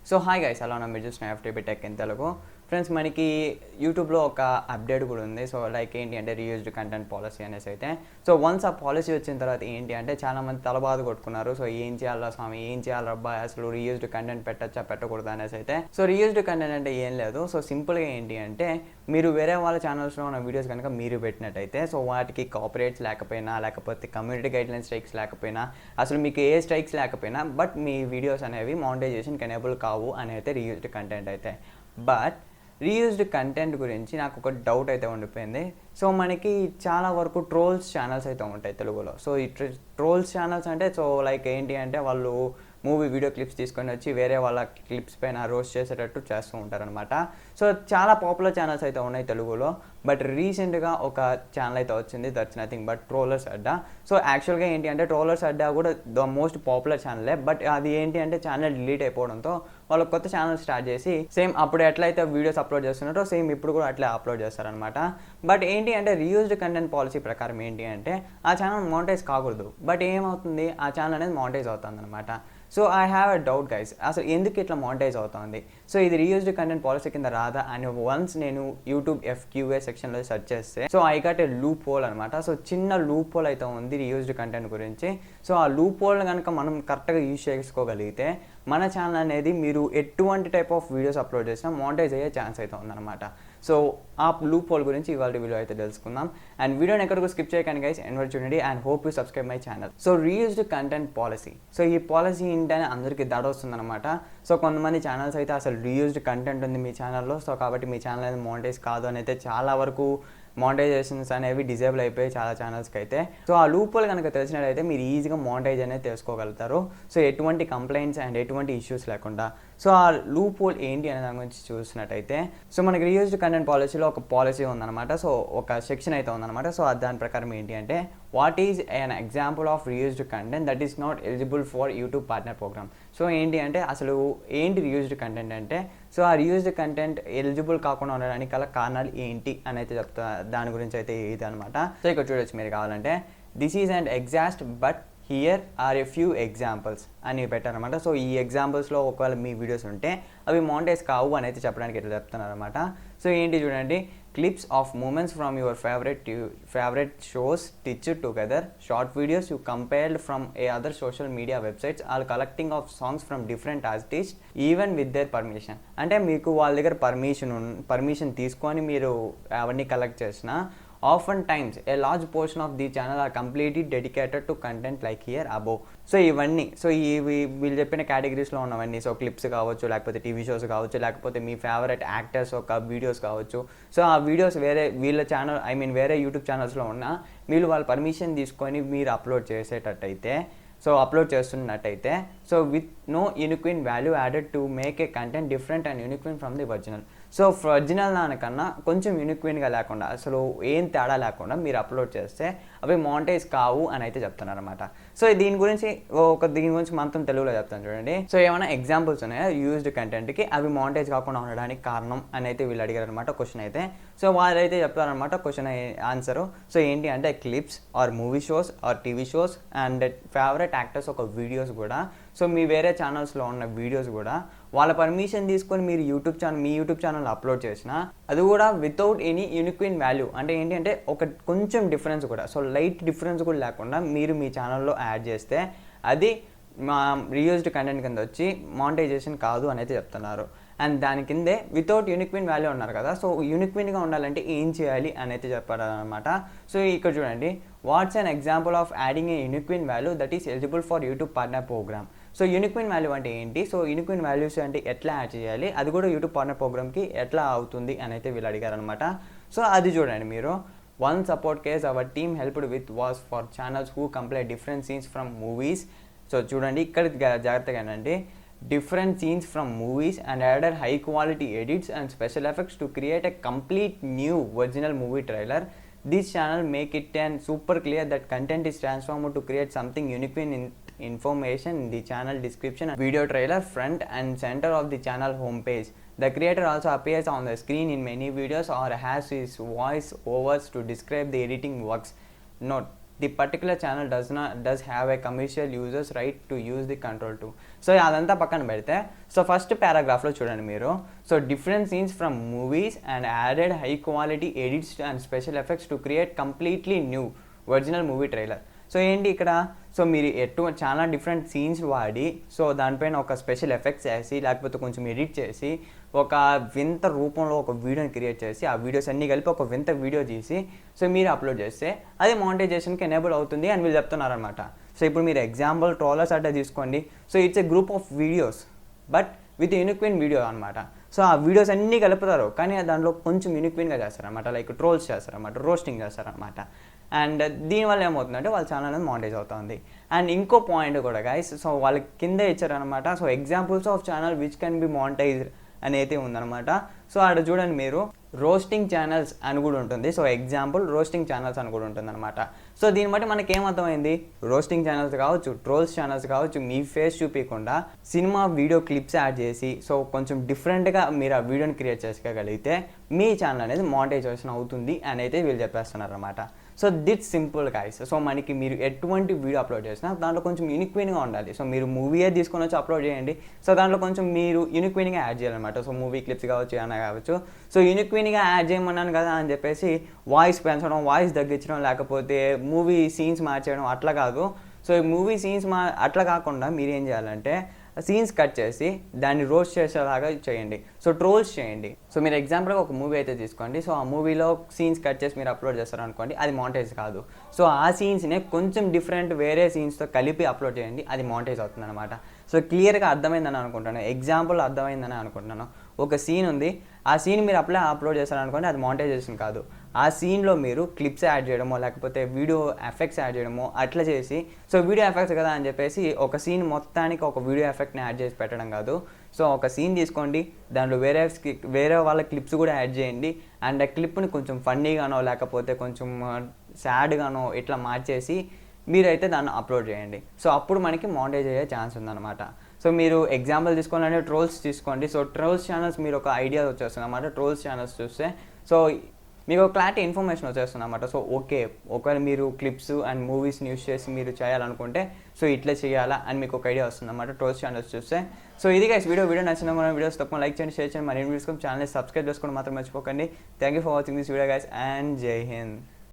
So hi guys, అలా మీరు చూసిన FTP tech in Telugu. Friends, మనకి యూట్యూబ్లో ఒక అప్డేట్ కూడా ఉంది. సో లైక్ ఏంటి అంటే రీయూజ్డ్ కంటెంట్ పాలసీ అనేసి అయితే. సో వన్స్ ఆ పాలసీ వచ్చిన తర్వాత ఏంటి అంటే చాలామంది తలబాధ కొట్టుకున్నారు. సో ఏం చేయాలా స్వామి, ఏం చేయాలి అబ్బాయి, అసలు రీయూజ్డ్ కంటెంట్ పెట్టచ్చా పెట్టకూడదు అనేసి అయితే. సో రీయూజ్డ్ కంటెంట్ అంటే ఏం లేదు. సో సింపుల్గా ఏంటి అంటే మీరు వేరే వాళ్ళ ఛానల్స్లో ఉన్న వీడియోస్ కనుక మీరు పెట్టినట్టయితే సో వాటికి కాపీరైట్స్ లేకపోయినా, లేకపోతే కమ్యూనిటీ గైడ్లైన్ స్ట్రైక్స్ లేకపోయినా, అసలు మీకు ఏ స్ట్రైక్స్ లేకపోయినా బట్ మీ వీడియోస్ అనేవి మానిటైజేషన్కి ఎనేబుల్ కావు అని అయితే రీయూజ్డ్ కంటెంట్ అయితే. బట్ రీయూజ్డ్ కంటెంట్ గురించి నాకు ఒక డౌట్ అయితే ఉండిపోయింది. సో మనకి చాలా వరకు ట్రోల్స్ ఛానల్స్ అయితే ఉంటాయి తెలుగులో. సో ఈ ట్రోల్స్ ఛానల్స్ అంటే సో లైక్ ఏంటి అంటే వాళ్ళు మూవీ వీడియో క్లిప్స్ తీసుకొని వచ్చి వేరే వాళ్ళ క్లిప్స్ పైన రోస్ట్ చేసేటట్టు చేస్తూ ఉంటారనమాట. సో చాలా పాపులర్ ఛానల్స్ అయితే ఉన్నాయి తెలుగులో. బట్ రీసెంట్గా ఒక ఛానల్ అయితే వచ్చింది, that's nothing but trollers Adda. So యాక్చువల్గా ఏంటి అంటే ట్రోలర్స్ అడ్డా కూడా ద మోస్ట్ పాపులర్ ఛానలే. బట్ అది ఏంటి అంటే ఛానల్ డిలీట్ అయిపోవడంతో వాళ్ళు కొత్త ఛానల్ స్టార్ట్ చేసి సేమ్ అప్పుడు ఎట్లయితే వీడియోస్ అప్లోడ్ చేస్తున్నారో సేమ్ ఇప్పుడు కూడా అట్లే అప్లోడ్ చేస్తారనమాట. బట్ ఏంటి అంటే రీయూజ్డ్ కంటెంట్ పాలసీ ప్రకారం ఏంటి అంటే ఆ ఛానల్ మానిటైజ్ కాకూడదు. బట్ ఏమవుతుంది, ఆ ఛానల్ అనేది మానిటైజ్ అవుతుంది అనమాట. So I have a doubt guys, అసలు ఎందుకు ఇట్లా మానిటైజ్ అవుతుంది? సో ఇది రీయూజ్డ్ కంటెంట్ పాలసీ కింద రాదా అని వన్స్ నేను యూట్యూబ్ FQA సెక్షన్లో సెర్చ్ చేస్తే so I got a loop whole అనమాట. సో చిన్న లూప్ హోల్ అయితే ఉంది రీయూజ్డ్ కంటెంట్ గురించి. సో ఆ లూప్ హోల్ కనుక మనం కరెక్ట్గా యూజ్ చేసుకోగలిగితే మన ఛానల్ అనేది మీరు ఎటువంటి టైప్ ఆఫ్ వీడియోస్ అప్లోడ్ చేసినా మానిటైజ్ అయ్యే ఛాన్స్ అయితే ఉందన్నమాట. సో ఆ లూప్ హోల్ గురించి ఇవాళ వీడియో అయితే తెలుసుకుందాం. అండ్ వీడియోని ఎక్కడికి స్కిప్ చేయకండి గైస్, ఎన్వర్ చూడండి and hope you subscribe my channel. So reused content policy, so ఈ పాలసీ ఏంటని అందరికీ దడ వస్తుందన్నమాట. సో కొంతమంది ఛానల్స్ అయితే అసలు రీయూజ్డ్ కంటెంట్ ఉంది మీ ఛానల్లో, సో కాబట్టి మీ ఛానల్ అనేది మానిటైజ్ కాదు అని అయితే చాలా వరకు మానిటైజేషన్స్ అనేవి డిజేబుల్ అయిపోయి చాలా ఛానల్స్కి అయితే. సో ఆ లూప్ హోల్ కనుక తెలిసినట్టయితే మీరు ఈజీగా మానిటైజ్ అనేది తెలుసుకోగలుగుతారు. సో ఎటువంటి కంప్లైంట్స్ అండ్ ఎటువంటి ఇష్యూస్ లేకుండా. సో ఆ లూప్ హోల్ ఏంటి అనే దాని గురించి చూసినట్టయితే సో మనకి రీయూజ్డ్ కంటెంట్ పాలసీలో ఒక పాలసీ ఉందన్నమాట. సో ఒక సెక్షన్ అయితే ఉందన్నమాట. సో దాని ప్రకారం ఏంటి అంటే what is an example of reused content that is not eligible for YouTube partner program. So ఏంటి అంటే అసలు ఏంటి రీయూజ్డ్ కంటెంట్ అంటే సో ఆ రీయూజ్డ్ కంటెంట్ ఎలిజిబుల్ కాకుండా ఉండడానికి గల కారణాలు ఏంటి అని అయితే చెప్తా. దాని గురించి అయితే ఇది అనమాట. సో ఇక్కడ చూడొచ్చు మీరు కావాలంటే this is and exhaust but here are a few examples అని పెట్టారనమాట. సో ఈ ఎగ్జాంపుల్స్లో ఒకవేళ మీ వీడియోస్ ఉంటే అవి మానిటైజ్ కావు అని అయితే చెప్పడానికి ఇట్లా చెప్తున్నారనమాట. సో ఏంటి చూడండి, clips of moments from your favourite shows stitched together, short videos you compared from a other social media websites or collecting of songs from different artist even with their permission. అంటే మీకు వాళ్ళ దగ్గర permission తీసుకొని మీరు అవన్నీ collect చేసిన often times a large portion of the channel are completely dedicated to content like here above. So ఇవన్నీ so వీళ్ళు చెప్పిన కేటగిరీస్లో ఉన్నవన్నీ సో క్లిప్స్ కావచ్చు, లేకపోతే టీవీ షోస్ కావచ్చు, లేకపోతే మీ ఫేవరెట్ యాక్టర్స్ ఒక వీడియోస్ కావచ్చు. సో ఆ వీడియోస్ వేరే వీళ్ళ ఛానల్ వేరే యూట్యూబ్ ఛానల్స్లో ఉన్న వీళ్ళు వాళ్ళ పర్మిషన్ తీసుకొని మీరు అప్లోడ్ చేసేటట్టయితే సో అప్లోడ్ చేస్తున్నట్టయితే so with no unique value added to make a content different and unique from the original. So original దానికన్నా కొంచెం యూనిక్విన్గా లేకుండా అసలు ఏం తేడా లేకుండా మీరు అప్లోడ్ చేస్తే అవి మానిటైజ్ కావు అని అయితే చెప్తున్నారన్నమాట. సో దీని గురించి మొత్తం తెలుగులో చెప్తాను చూడండి. సో ఏమైనా ఎగ్జాంపుల్స్ ఉన్నాయా యూజ్డ్ కంటెంట్కి అవి మానిటైజ్ కాకుండా ఉండడానికి కారణం అని అయితే వీళ్ళు అడిగారు అనమాట క్వశ్చన్ అయితే. సో వాళ్ళైతే చెప్తారనమాట క్వశ్చన్ ఆన్సరు. సో ఏంటి అంటే clips or movie shows or TV shows and favourite actors ఒక వీడియోస్ కూడా సో మీ వేరే ఛానల్స్లో ఉన్న వీడియోస్ కూడా వాళ్ళ పర్మిషన్ తీసుకొని మీరు మీ యూట్యూబ్ ఛానల్ అప్లోడ్ చేసిన అది కూడా వితౌట్ ఎనీ యూనిక్విన్ వాల్యూ. అంటే ఏంటి అంటే ఒక కొంచెం డిఫరెన్స్ కూడా సో లైట్ డిఫరెన్స్ కూడా లేకుండా మీరు మీ ఛానల్లో యాడ్ చేస్తే అది మా రీయూజ్డ్ కంటెంట్ కింద వచ్చి మానిటైజేషన్ కాదు అని అయితే చెప్తున్నారు. అండ్ దాని కిందే వితౌట్ యూనిక్విన్ వాల్యూ ఉన్నారు కదా, సో యూనిక్విన్గా ఉండాలంటే ఏం చేయాలి అని అయితే చెప్పారనమాట. సో ఇక్కడ చూడండి, what's an example of adding a unique value that is eligible for YouTube partner program. So unique value అంటే ఏంటి, సో యూనిక్విన్ వాల్యూస్ అంటే ఎట్లా యాడ్ చేయాలి, అది కూడా యూట్యూబ్ పార్ట్నర్ ప్రోగ్రామ్కి ఎట్లా అవుతుంది అని అయితే వీళ్ళు అడిగారనమాట. సో అది చూడండి మీరు. One support case our team helped with was for channels who complete different scenes from movies. So చూడండి ఇక్కడ జాగ్రత్తగా అండి, different scenes from movies and added high quality edits and special effects to create a complete new original movie trailer. This channel make it super clear that content is transformed to create something unique in information in the channel description and video trailer front and center of the channel homepage. The creator also appears on the screen in many videos or has his voice overs to describe the editing works. Note, the particular channel does have a commercial users right to use the control to. So అదంతా పక్కన పెడితే so first పారాగ్రాఫ్లో చూడండి మీరు. So different scenes from movies and added high quality edits and special effects to create completely new original movie trailer. So ఏంటి ఇక్కడ, so మీరు చాలా different scenes వాడి సో దానిపైన ఒక స్పెషల్ ఎఫెక్ట్స్ వేసి లేకపోతే కొంచెం ఎడిట్ చేసి ఒక వింత రూపంలో ఒక వీడియోని క్రియేట్ చేసి ఆ వీడియోస్ అన్నీ కలిపి ఒక వింత వీడియో తీసి సో మీరు అప్లోడ్ చేస్తే అది మానిటైజేషన్కి ఎనేబుల్ అవుతుంది అని వీళ్ళు చెప్తున్నారనమాట. సో ఇప్పుడు మీరు ఎగ్జాంపుల్ ట్రోలర్స్ అట్లా తీసుకోండి. So it's a group of videos but with unique video అనమాట. సో ఆ వీడియోస్ అన్నీ కలుపుతారు కానీ దాంట్లో కొంచెం యూనిక్విన్గా చేస్తారనమాట, లైక్ ట్రోల్స్ చేస్తారనమాట, రోస్టింగ్ చేస్తారనమాట. అండ్ దీనివల్ల ఏమవుతుందంటే వాళ్ళ ఛానల్ అనేది మానిటైజ్ అవుతుంది. అండ్ ఇంకో పాయింట్ కూడా గైస్, సో వాళ్ళకి కింద ఇచ్చారనమాట. So examples of channel which can be monetised అని అయితే ఉందన్నమాట. సో అక్కడ చూడండి మీరు రోస్టింగ్ ఛానల్స్ అని కూడా ఉంటుంది. సో ఎగ్జాంపుల్ రోస్టింగ్ ఛానల్స్ అని కూడా ఉంటుంది అనమాట. సో దీన్ని బట్టి మనకి ఏమర్థమైంది, రోస్టింగ్ ఛానల్స్ కావచ్చు, ట్రోల్స్ ఛానల్స్ కావచ్చు, మీ ఫేస్ చూపించకుండా సినిమా వీడియో క్లిప్స్ యాడ్ చేసి సో కొంచెం డిఫరెంట్గా మీరు ఆ వీడియోని క్రియేట్ చేసుకోగలిగితే మీ ఛానల్ అనేది మానిటైజేషన్ అవుతుంది అని అయితే వీళ్ళు చెప్పేస్తున్నారు అనమాట. So that's simple guys. So మనకి మీరు ఎటువంటి వీడియో అప్లోడ్ చేసినా దాంట్లో కొంచెం యూనిక్విన్గా ఉండాలి. సో మీరు మూవీయే తీసుకొని వచ్చి అప్లోడ్ చేయండి. సో దాంట్లో కొంచెం మీరు యూనిక్విన్గా యాడ్ చేయాలన్నమాట. సో మూవీ క్లిప్స్ కావచ్చు, ఏమైనా కావచ్చు. సో యూనిక్విన్గా యాడ్ చేయమన్నాను కదా అని చెప్పేసి వాయిస్ పెంచడం, వాయిస్ తగ్గించడం, లేకపోతే మూవీ సీన్స్ మార్చేయడం అట్లా కాదు. సో మూవీ సీన్స్ అట్లా కాకుండా మీరు ఏం చేయాలంటే సీన్స్ కట్ చేసి దాన్ని రోస్ట్ చేసేలాగా చేయండి. సో ట్రోల్స్ చేయండి. సో మీరు ఎగ్జాంపుల్గా ఒక మూవీ అయితే తీసుకోండి. సో ఆ మూవీలో సీన్స్ కట్ చేసి మీరు అప్లోడ్ చేస్తారనుకోండి, అది మానిటైజ్ కాదు. సో ఆ సీన్స్నే కొంచెం డిఫరెంట్ వేరే సీన్స్తో కలిపి అప్లోడ్ చేయండి, అది మానిటైజ్ అవుతుంది అనమాట. సో క్లియర్గా అర్థమైందని అనుకుంటాను, ఎగ్జాంపుల్ అర్థమైందని అనుకుంటున్నాను. ఒక సీన్ ఉంది, ఆ సీన్ మీరు అప్లోడ్ చేస్తారనుకోండి, అది మానిటైజేషన్ కాదు. ఆ సీన్లో మీరు క్లిప్స్ యాడ్ చేయడమో లేకపోతే వీడియో ఎఫెక్ట్స్ యాడ్ చేయడమో అట్లా చేసి సో వీడియో ఎఫెక్ట్స్ కదా అని చెప్పేసి ఒక సీన్ మొత్తానికి ఒక వీడియో ఎఫెక్ట్ని యాడ్ చేసి పెట్టడం కాదు. సో ఒక సీన్ తీసుకోండి, దాంట్లో వేరే వాళ్ళ క్లిప్స్ కూడా యాడ్ చేయండి. అండ్ ఆ క్లిప్ని కొంచెం ఫన్నీగానో లేకపోతే కొంచెం సాడ్గానో ఇట్లా మార్చేసి మీరైతే దాన్ని అప్లోడ్ చేయండి. సో అప్పుడు మనకి మానిటైజ్ అయ్యే ఛాన్స్ ఉందన్నమాట. సో మీరు ఎగ్జాంపుల్ తీసుకోవాలంటే ట్రోల్స్ తీసుకోండి. సో ట్రోల్స్ ఛానల్స్ మీరు ఒక ఐడియా వచ్చేస్తుంది అన్నమాట. ట్రోల్స్ ఛానల్స్ చూస్తే సో మీకు ఒక క్లారిటీ ఇన్ఫర్మేషన్ వచ్చేస్తుంది అన్నమాట. సో ఓకే, ఒకవేళ మీరు క్లిప్స్ అండ్ మూవీస్ని యూస్ చేసి మీరు చేయాలనుకుంటే సో ఇట్లా చేయాలా అని మీకు ఒక ఐడియా వస్తుంది అన్నమాట ట్రోల్స్ ఛానల్స్ చూస్తే. సో ఇది గైస్ వీడియో నచ్చిన మన వీడియోస్ తప్పకుండా లైక్ చేయండి, షేర్ చేయండి, మరి వీడియోస్ ఛానల్ని సబ్స్క్రైబ్ చేసుకోవడం మాత్రం మర్చిపోకండి. Thank you for watching this video guys and జై హింద్.